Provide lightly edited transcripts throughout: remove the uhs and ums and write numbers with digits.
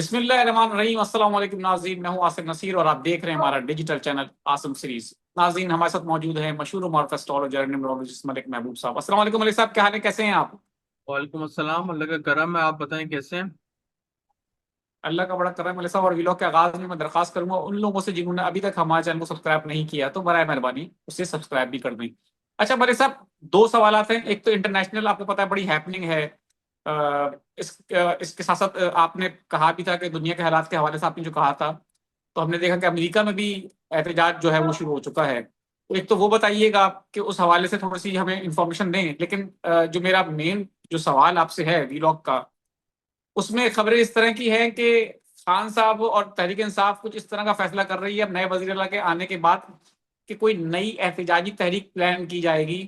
बिस्मिल्लाहिर्रहमानिर्रहीम। अस्सलाम वालेकुम नाज़रीन, मैं हूं आसिफ नसीर और आप देख रहे हैं हमारा डिजिटल चैनल आसम सीरीज। नाज़रीन, हमारे साथ मौजूद है मशहूर मारूफ एस्ट्रोलॉजर न्यूमरोलॉजिस्ट मलिक महबूब साहब। अस्सलाम वालेकुम मलिक साहब, क्या हाल है, कैसे हैं आप? वालेकुम अस्सलाम। अल्लाह का करम है। आप बताएं कैसे हैं। अल्लाह का बड़ा करम है मलिक साहब। और व्लॉग के आगाज में मैं दरखास्त करूंगा उन लोगों से जिन्होंने अभी तक हमारे चैनल को सब्सक्राइब नहीं किया तो बराए मेहरबानी उसे सब्सक्राइब भी कर दें। अच्छा मलिक साहब, दो सवाल हैं। एक तो इंटरनेशनल, आपको पता है, बड़ी हैपनिंग है। इसके साथ साथ आपने कहा भी था कि दुनिया के हालात के हवाले से आपने जो कहा था, तो हमने देखा कि अमेरिका में भी एहतजाज जो है वो शुरू हो चुका है। तो एक तो वो बताइएगा कि उस हवाले से थोड़ी सी हमें इंफॉर्मेशन दें। लेकिन जो मेरा मेन जो सवाल आपसे है वीलॉग का, उसमें खबरें इस तरह की हैं कि खान साहब और तहरीक इंसाफ कुछ इस तरह का फैसला कर रही है अब नए वजीर अल्लाह के आने के बाद कि कोई नई एहतजाजी तहरीक प्लान की जाएगी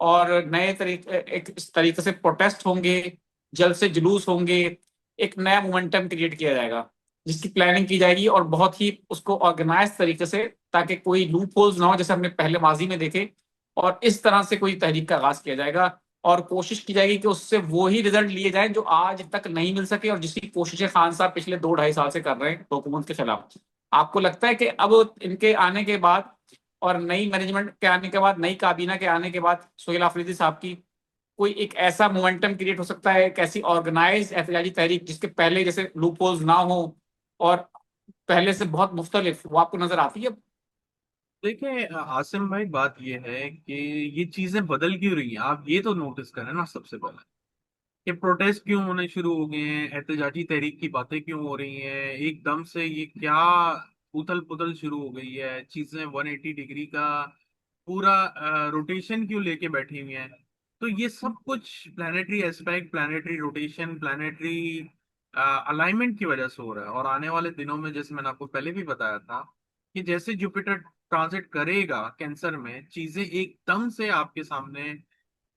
और नए तरीके, एक इस तरीके से प्रोटेस्ट होंगे, जल्द से जुलूस होंगे, एक नया मोमेंटम क्रिएट किया जाएगा जिसकी प्लानिंग की जाएगी और बहुत ही उसको ऑर्गेनाइज तरीके से, ताकि कोई लूप होल्स ना हो जैसे हमने पहले माजी में देखे। और इस तरह से कोई तहरीक का आगाज किया जाएगा और कोशिश की जाएगी कि उससे वो ही रिजल्ट लिए जाएं जो आज तक नहीं मिल सके और जिसकी कोशिशें खान साहब पिछले 2 ढाई साल से कर रहे हैं हुकूमत के खिलाफ। आपको लगता है कि अब इनके आने के बाद और नई मैनेजमेंट के आने के बाद, नई काबीना के आने के बाद सोहेल आफरीदी साहब की, कोई एक ऐसा मोमेंटम क्रिएट हो सकता है, एक ऐसी ऑर्गेनाइज एहतजाजी तहरीक जिसके पहले जैसे लूप होल्स ना हो और पहले से बहुत मुख्तलिफ, वो आपको नजर आती है? देखिए आसिम भाई, बात ये है कि ये चीजें बदल क्यों रही हैं। आप ये तो नोटिस करें ना सबसे पहले कि प्रोटेस्ट क्यों होने शुरू हो गए हैं, एहतजाजी तहरीक की बातें क्यों हो रही हैं एकदम से। ये क्या उथल पुथल शुरू हो गई है, चीजें 180 डिग्री का पूरा रोटेशन क्यों लेके बैठी हुई हैं। तो ये सब कुछ planetary aspect, planetary rotation, planetary alignment की वजह से हो रहा है। और आने वाले दिनों में, जैसे मैंने आपको पहले भी बताया था, कि जैसे जुपिटर ट्रांजिट करेगा कैंसर में, चीजें एकदम से आपके सामने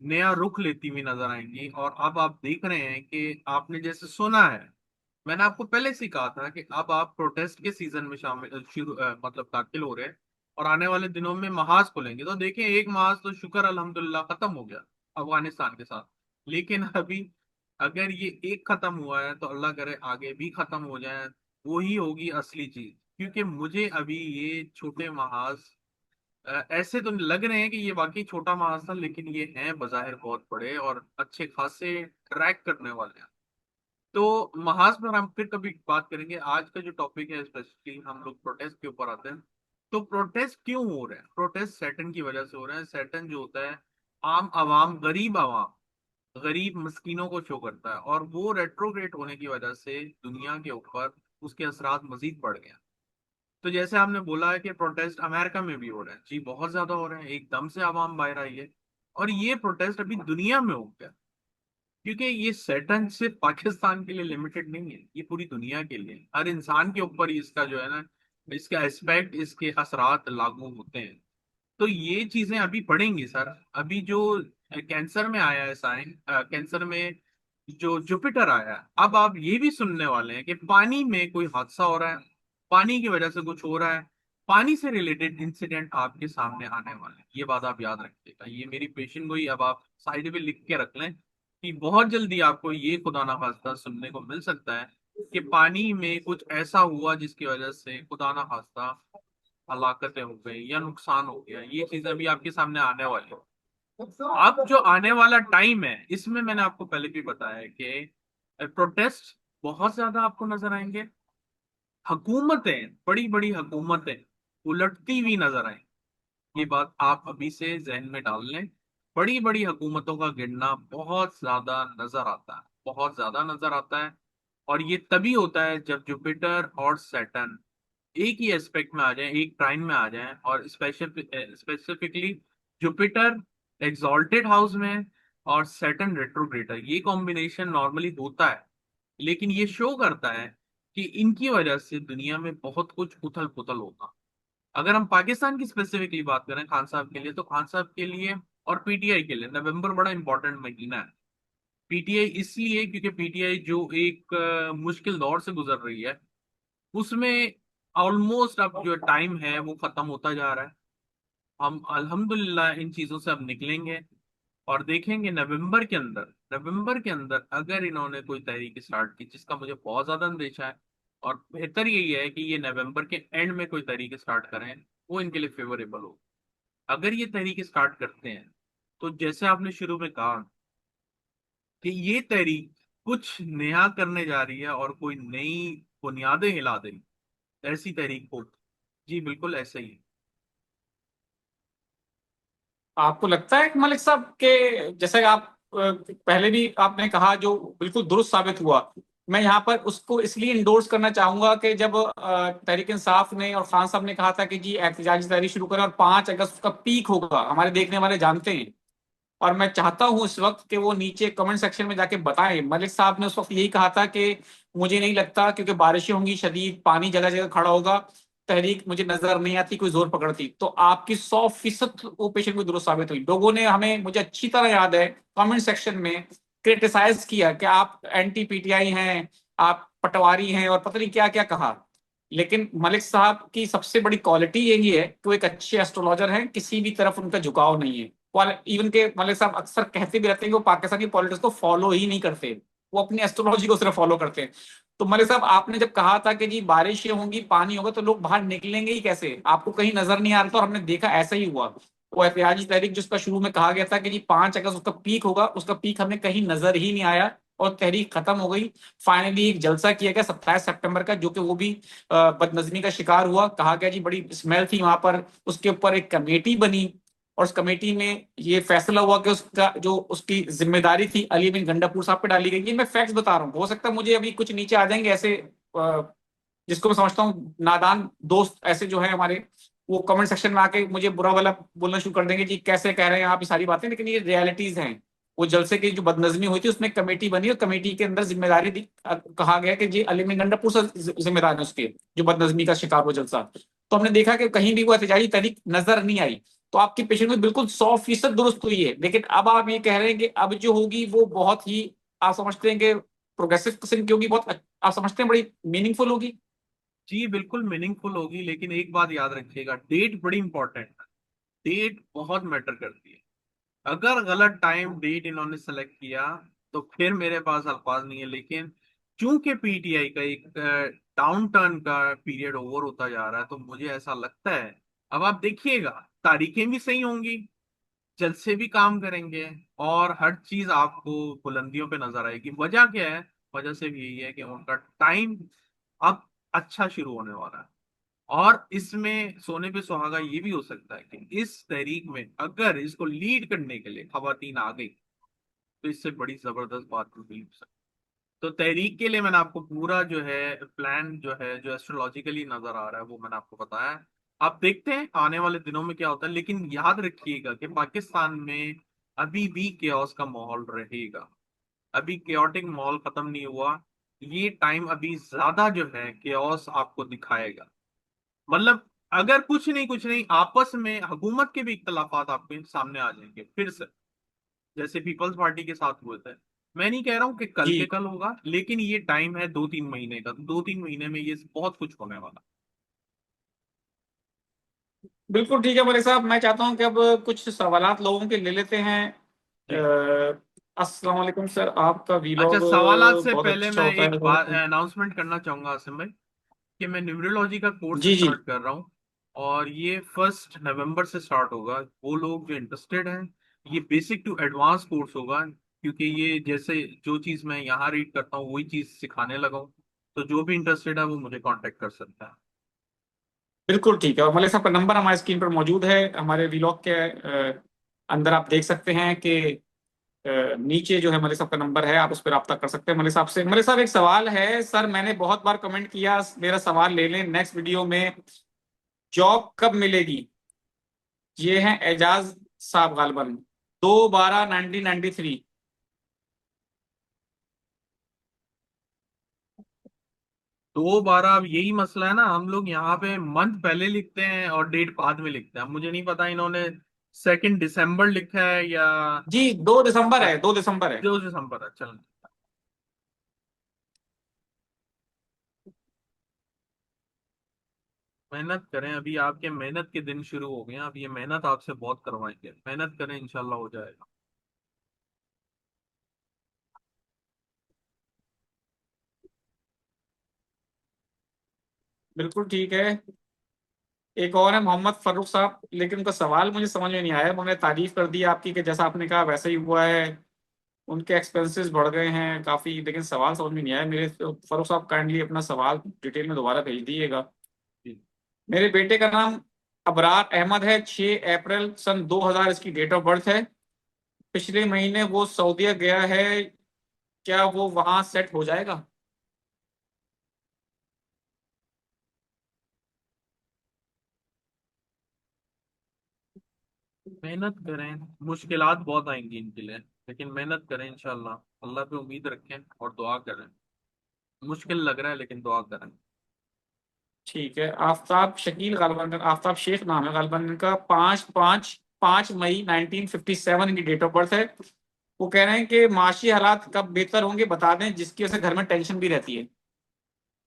नया रुख लेती हुई नजर आएंगी। और अब आप देख रहे हैं कि आपने जैसे सुना है, मैंने आपको पहले से ही कहा था कि अब आप प्रोटेस्ट के सीजन में शामिल शुरू मतलब दाखिल हो रहे हैं। और आने वाले दिनों में महाज खुलेंगे। तो देखिए, एक महाज तो शुक्र अल्हम्दुलिल्लाह खत्म हो गया अफगानिस्तान के साथ। लेकिन अभी अगर ये एक खत्म हुआ है तो अल्लाह करे आगे भी खत्म हो जाए। वो ही होगी असली चीज। क्योंकि मुझे अभी ये छोटे महाज ऐसे तो लग रहे हैं कि ये वाकई छोटा महाज था, लेकिन ये हैं बाजाहिर बहुत बड़े और अच्छे खासे ट्रैक करने वाले हैं। तो महाज पर हम फिर कभी बात करेंगे। आज का जो टॉपिक है स्पेसिफिकली हम लोग प्रोटेस्ट के ऊपर आते हैं। तो प्रोटेस्ट क्यों हो रहे हैं? प्रोटेस्ट सैटर्न की वजह से हो रहे हैं। सैटर्न जो होता है आम आवाम, गरीब आवाम, गरीब मस्किनों को शो करता है। और वो रेट्रोग्रेड होने की वजह से दुनिया के ऊपर उसके असरात मजीद बढ़ गए हैं। तो जैसे आपने बोला है कि प्रोटेस्ट अमेरिका में भी हो रहे हैं, जी बहुत ज्यादा हो रहे हैं, एकदम से आवाम बाहर आई है। और ये प्रोटेस्ट अभी दुनिया में हो गया। क्योंकि ये सैटर्न सिर्फ पाकिस्तान के लिए लिमिटेड नहीं है, ये पूरी दुनिया के लिए, हर इंसान के ऊपर ही इसका जो है ना, इसका एस्पेक्ट, इसके असरात लागू होते हैं। तो ये चीजें अभी बढ़ेंगी सर। अभी जो कैंसर में आया है साइन, कैंसर में जो जुपिटर आया है, अब आप ये भी सुनने वाले हैं कि पानी में कोई हादसा हो रहा है, पानी की वजह से कुछ हो रहा है, पानी से रिलेटेड इंसिडेंट आपके सामने आने वाले हैं। ये बात आप याद रखिएगा, ये मेरी पेशेंट गोई अब आप साइड पे लिख के रख लें कि बहुत जल्दी आपको ये खुदा ना खास्ता सुनने को मिल सकता है कि पानी में कुछ ऐसा हुआ जिसकी वजह से खुदा ना खास्ता हलाकतें हो गई या नुकसान हो गया। ये चीजें अभी आपके सामने आने वाली है। अब जो आने वाला टाइम है, इसमें मैंने आपको पहले भी बताया है कि प्रोटेस्ट बहुत ज्यादा आपको नजर आएंगे। हुकूमतें, बड़ी बड़ी हुकूमतें उलटती हुई नजर आए। ये बात आप अभी से जहन में डाल लें। बड़ी बड़ी हुकूमतों का गिरना बहुत ज्यादा नजर आता है, बहुत ज्यादा नजर आता है। और ये तभी होता है जब जुपिटर और सैटर्न एक ही एस्पेक्ट में आ जाए, एक ट्राइन में आ जाए। और स्पेसिफिकली जुपिटर एग्जॉल्टेड हाउस में और सैटर्न रेट्रोग्रेड, ये कॉम्बिनेशन नॉर्मली होता है। लेकिन ये शो करता है कि इनकी वजह से दुनिया में बहुत कुछ उथल पुथल होगा। अगर हम पाकिस्तान की स्पेसिफिकली बात करें खान साहब के लिए, तो खान साहब के लिए और पीटीआई के लिए नवंबर बड़ा इंपॉर्टेंट महीना है। पीटीआई इसलिए क्योंकि पीटीआई जो एक मुश्किल दौर से गुजर रही है, उसमें ऑलमोस्ट अब जो टाइम है वो खत्म होता जा रहा है। हम अल्हम्दुलिल्लाह इन चीजों से अब निकलेंगे और देखेंगे नवंबर के अंदर, नवंबर के अंदर अगर इन्होंने कोई तहरीक स्टार्ट की, जिसका मुझे बहुत ज्यादा अंदेशा है, और बेहतर यही है कि ये नवंबर के एंड में कोई तहरीक स्टार्ट करें, वो इनके लिए फेवरेबल हो। अगर ये तहरीक स्टार्ट करते हैं तो जैसे आपने शुरू में कहा कि ये तहरीक कुछ नया करने जा रही है और कोई नई बुनियादें हिला देगी, ऐसी तहरीक हो। जी बिल्कुल ऐसा ही है। आपको लगता है कि मलिक साहब के जैसे आप पहले भी आपने कहा जो बिल्कुल दुरुस्त साबित हुआ, मैं यहाँ पर उसको इसलिए इंडोर्स करना चाहूंगा कि जब तहरीक इंसाफ ने और खान साहब ने कहा था कि जी एहतजाजी तहरीक शुरू करें और 5 अगस्त का पीक होगा, हमारे देखने वाले जानते हैं। और मैं चाहता हूं इस वक्त कि वो नीचे कमेंट सेक्शन में जाके बताएं। मलिक साहब ने उस वक्त यही कहा था कि मुझे नहीं लगता, क्योंकि बारिशें होंगी शदीद, पानी जगह जगह खड़ा होगा, तहरीक मुझे नजर नहीं आती कोई जोर पकड़ती। तो आपकी 100% वो पेशेंट को दुरुस्त साबित हुई। लोगों ने हमें, मुझे अच्छी तरह याद है, कमेंट सेक्शन में क्रिटिसाइज किया कि आप एंटी पीटीआई हैं, आप पटवारी हैं, और पता नहीं क्या क्या कहा। लेकिन मलिक साहब की सबसे बड़ी क्वालिटी यही है कि वो एक अच्छे एस्ट्रोलॉजर हैं, किसी भी तरफ उनका झुकाव नहीं है। इवन के मलिक साहब अक्सर कहते भी रहते हैं कि वो पाकिस्तानी पॉलिटिक्स को फॉलो ही नहीं करते, वो अपनी एस्ट्रोलॉजी को सिर्फ फॉलो करते हैं। तो मलिक साहब, आपने जब कहा था कि जी बारिशें होंगी, पानी होगा, तो लोग बाहर निकलेंगे ही कैसे, आपको कहीं नजर नहीं आ रहा था, और हमने देखा ऐसा ही हुआ। वो एहतजाजी तहरीक जिसका शुरू में कहा गया था कि जी 5 अगस्त उसका पीक होगा, उसका पीक हमें कहीं नजर ही नहीं आया, और तहरीक खत्म हो गई। फाइनली एक जलसा किया गया 27 सितंबर का, जो कि वो भी बदनजमी का शिकार हुआ। कहा गया जी बड़ी स्मेल थी वहां पर, उसके ऊपर एक कमेटी बनी, और उस कमेटी में ये फैसला हुआ कि उसका जो उसकी जिम्मेदारी थी अली बिन गंडापुर साहब पे डाली गई। ये मैं फैक्ट्स बता रहा हूँ, हो सकता है मुझे अभी कुछ नीचे आ जाएंगे ऐसे जिसको मैं समझता हूँ नादान दोस्त ऐसे जो है हमारे, वो कमेंट सेक्शन में आके मुझे बुरा भला बोलना शुरू कर देंगे, जी कैसे कह रहे हैं आप ये सारी बातें, लेकिन ये रियलिटीज हैं। वो जलसे की जो बदनजमी हुई थी उसमें एक कमेटी बनी, और कमेटी के अंदर जिम्मेदारी कहा गया कि जी अली बिन गंडापुर साहब जिम्मेदार है उसके, जो बदनजमी का शिकार हुआ जलसा। तो हमने देखा कि कहीं भी वो एहतजाजी तहरीक नजर नहीं आई। तो आपकी पेशेंट में बिल्कुल 100% दुरुस्त हुई है, लेकिन अब आप ये कह रहे हैं कि अब जो होगी वो बहुत ही, आप समझते हैं कि प्रोग्रेसिव किस्म की होगी, बहुत आप समझते हैं बड़ी मीनिंगफुल होगी। जी बिल्कुल मीनिंगफुल होगी, लेकिन एक बात याद रखिएगा, डेट बड़ी इंपॉर्टेंट है। डेट बहुत मैटर करती है। अगर गलत टाइम डेट इन्होंने सेलेक्ट किया तो फिर मेरे पास अल्फाज नहीं है। लेकिन चूंकि पीटीआई का एक डाउन टर्न का पीरियड ओवर होता जा रहा है, तो मुझे ऐसा लगता है, अब आप देखिएगा, तारीखें भी सही होंगी, जलसे भी काम करेंगे, और हर चीज आपको बुलंदियों पे नजर आएगी। वजह क्या है? वजह सिर्फ यही है कि उनका टाइम अब अच्छा शुरू होने वाला है। और इसमें सोने पे सुहागा ये भी हो सकता है कि इस तहरीक में अगर इसको लीड करने के लिए खवातीन आ गई, तो इससे बड़ी जबरदस्त बात भी हो सकती। तो तहरीक के लिए मैंने आपको पूरा जो है प्लान जो है, जो एस्ट्रोलॉजिकली नजर आ रहा है, वो मैंने आपको बताया है। आप देखते हैं आने वाले दिनों में क्या होता है, लेकिन याद रखिएगा कि पाकिस्तान में अभी भी केओस का माहौल रहेगा। अभी केओटिक माहौल खत्म नहीं हुआ। ये टाइम अभी ज्यादा जो है केओस आपको दिखाएगा। मतलब अगर कुछ नहीं आपस में हुकूमत के भी इख्तलाफात आपके सामने आ जाएंगे फिर से, जैसे पीपल्स पार्टी के साथ हुए थे। मैं नहीं कह रहा हूँ कि कल के जी कल होगा, लेकिन ये टाइम है 2-3 महीने का, 2-3 महीने में ये बहुत कुछ होने वाला। बिल्कुल ठीक है मलिक साहब, मैं चाहता हूं कि अब कुछ सवालात लोगों के ले लेते हैं। जी। अस्सलाम वालेकुम सर, आपका अच्छा, वीलॉग सवालात से बहुत पहले अच्छा मैं होता एक बात है। अनाउंसमेंट करना चाहूंगा आसिम भाई, कि मैं न्यूमरोलॉजी का कोर्स जी जी। स्टार्ट कर रहा हूँ। और ये 1 नवंबर से स्टार्ट होगा। वो लोग जो इंटरेस्टेड हैं, ये बेसिक टू एडवांस कोर्स होगा, क्योंकि ये जैसे जो चीज़ मैं यहाँ रीड करता हूँ वही चीज़ सिखाने लगा हूँ। तो जो भी इंटरेस्टेड है वो मुझे कांटेक्ट कर सकता है। बिल्कुल ठीक है, और मलिक साहब का नंबर हमारे स्क्रीन पर मौजूद है, हमारे वीलॉग के अंदर आप देख सकते हैं कि नीचे जो है मलिक साहब का नंबर है, आप उस पर रब्ता कर सकते हैं मलिक साहब से। मलिक साहब एक सवाल है सर, मैंने बहुत बार कमेंट किया, मेरा सवाल ले लें नेक्स्ट वीडियो में, जॉब कब मिलेगी? ये है एजाज साहब गालबन, 2/12/1993। 2/12, अब यही मसला है ना, हम लोग यहाँ पे मंथ पहले लिखते हैं और डेट बाद में लिखते हैं। मुझे नहीं पता इन्होंने 2 दिसंबर लिखा है या जी 2 दिसंबर है, 2 दिसंबर है। 2 दिसंबर है। चल, मेहनत करें, अभी आपके मेहनत के दिन शुरू हो गए हैं। अब ये मेहनत आपसे बहुत करवाएंगे, मेहनत करें, इंशाल्लाह हो जाएगा। बिल्कुल ठीक है। एक और है मोहम्मद फारूक साहब, लेकिन उनका सवाल मुझे समझ में नहीं आया। उन्होंने तारीफ कर दी आपकी कि जैसा आपने कहा वैसा ही हुआ है, उनके एक्सपेंसेस बढ़ गए हैं काफी, लेकिन सवाल समझ में नहीं आया मेरे। तो फारूक साहब काइंडली अपना सवाल डिटेल में दोबारा भेज दिएगा। जी। मेरे बेटे का नाम अबरार अहमद है, 6 अप्रैल सन 2000 इसकी डेट ऑफ बर्थ है। पिछले महीने वो सऊदीया गया है, क्या वो वहां सेट हो जाएगा? मेहनत करें, मुश्किलात बहुत आएंगी इनके लिए, लेकिन मेहनत करें इंशाल्लाह, अल्लाह पे उम्मीद रखें और दुआ करें। मुश्किल लग रहा है लेकिन दुआ करें। ठीक है। आफ्ताब शकील गालिबन, आफ्ताब शेख नाम है गालिबन इनका, 5 मई 1957 इनकी डेट ऑफ बर्थ है। वो कह रहे हैं कि माशी हालात कब बेहतर होंगे बता दें, जिसकी वजह से घर में टेंशन भी रहती है।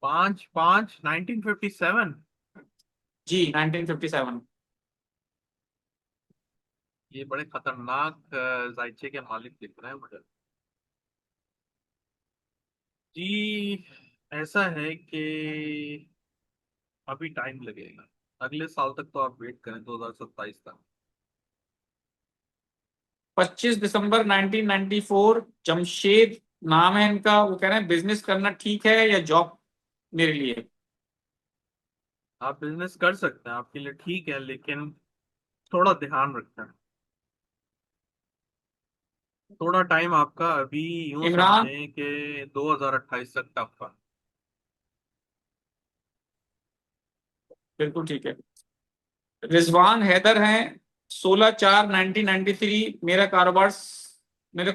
5/5/1957। जी 1957। ये बड़े खतरनाक जायचे के मालिक दिख रहे हैं मुझे। जी, ऐसा है कि अभी टाइम लगेगा। अगले साल तक तो आप वेट करें, 2027 तक। 25 दिसंबर 1994, जमशेद नाम है इनका। वो कह रहे हैं बिजनेस करना ठीक है या जॉब मेरे लिए? आप बिजनेस कर सकते हैं, आपके लिए ठीक है, लेकिन थोड़ा ध्यान रखें। थोड़ा टाइम आपका अभी यूं इमरान, समझें कि 2028 तक टफ है। बिल्कुल ठीक है। रिजवान हैदर हैं, 16/4/1993। मेरा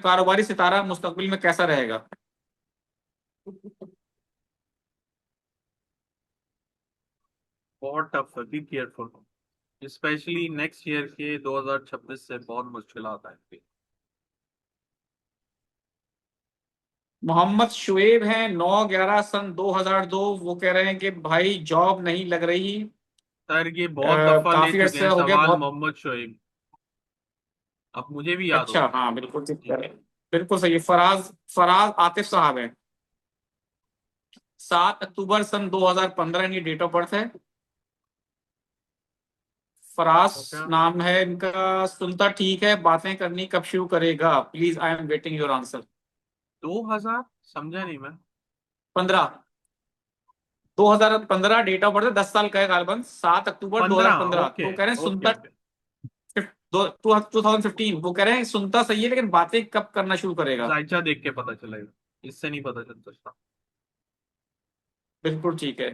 कारोबारी सितारा मुस्तकबिल में कैसा रहेगा? बहुत टफ है, be careful. Specially next year के 2026 से बहुत मुश्किल आएंगे। मोहम्मद शुएब हैं, 9/11/2002। वो कह रहे हैं कि भाई जॉब नहीं लग रही। सर ये बहुत दफा ले काफी चुके अरसे हैं हो गया सवाल, बहुत। मोहम्मद शोएब। अब मुझे भी याद अच्छा होगा। हाँ बिल्कुल ठीक कह रहे हैं। बिल्कुल सही। फराज फराज आतिफ साहब है, 7 अक्टूबर सन 2015 इनकी डेट ऑफ बर्थ है। फराज ओके। नाम है इनका। सुनता ठीक है, बातें करनी कब शुरू करेगा? Please I am waiting your answer. 2000 समझा नहीं मैं। 15, 2015 डेट ऑफ बर्थ है, 10 साल का है गालबन, 15। 7 अक्टूबर 2015। ओके तो कह रहे हैं ओके सुनता ओके। 2015। वो कह रहे हैं सुनता सही है लेकिन बातें कब करना शुरू करेगा? जायचा देख के पता चलेगा, इससे नहीं पता चल सकता। बिल्कुल ठीक है।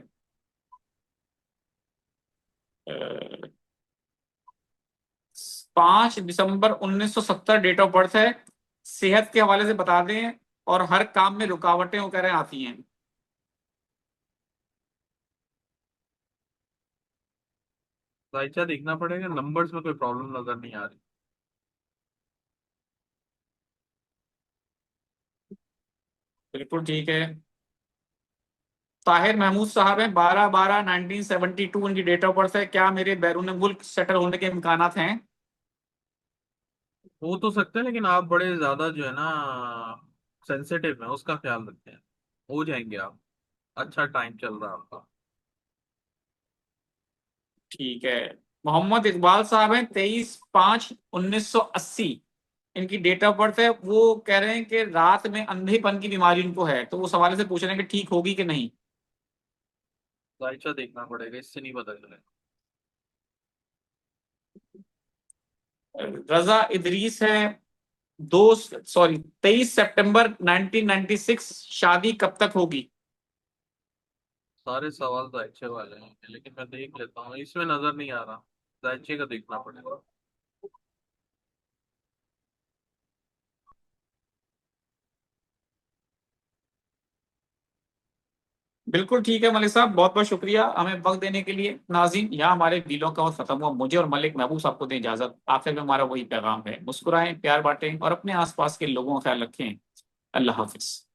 5 दिसंबर 1970 डेट ऑफ बर्थ है। सेहत के हवाले से बता दें, और हर काम में रुकावटें वो कह रहे हैं आती हैं। जायचा देखना पड़ेगा, नंबर्स में कोई प्रॉब्लम नजर नहीं आ रही। बिल्कुल ठीक है। ताहिर महमूद साहब हैं, 12/12/1972 इनकी डेट ऑफ बर्थ है। क्या मेरे बैरून मुल्क सेटल होने के इम्कान हैं? हो तो सकते हैं, लेकिन आप बड़े ज्यादा जो है ना सेंसिटिव है, उसका ख्याल रखते हैं। हो जाएंगे आप। अच्छा टाइम चल रहा है आपका। ठीक है। मोहम्मद इकबाल साहब हैं, 23/5/1980 इनकी डेट ऑफ बर्थ है। वो कह रहे हैं कि रात में अंधेपन की बीमारी इनको है, तो वो सवाल से पूछ रहे हैं कि ठीक होगी कि नहीं। जायचा देखना पड़ेगा, इससे नहीं पता चलेगा। रजा इदरीस है, 23 सितंबर 1996। शादी कब तक होगी? सारे सवाल जायचे वाले हैं, लेकिन मैं देख लेता हूँ, इसमें नजर नहीं आ रहा। जायचे का देखना पड़ेगा। बिल्कुल ठीक है मलिक साहब, बहुत बहुत शुक्रिया हमें वक्त देने के लिए। नाज़रीन, यहाँ हमारे डीलों का वक्त खत्म हुआ। मुझे और मलिक महबूब साहब को दें इजाजत। आखिर में हमारा वही पैगाम है, मुस्कुराएं, प्यार बांटें और अपने आसपास के लोगों का ख्याल रखें। अल्लाह हाफिज।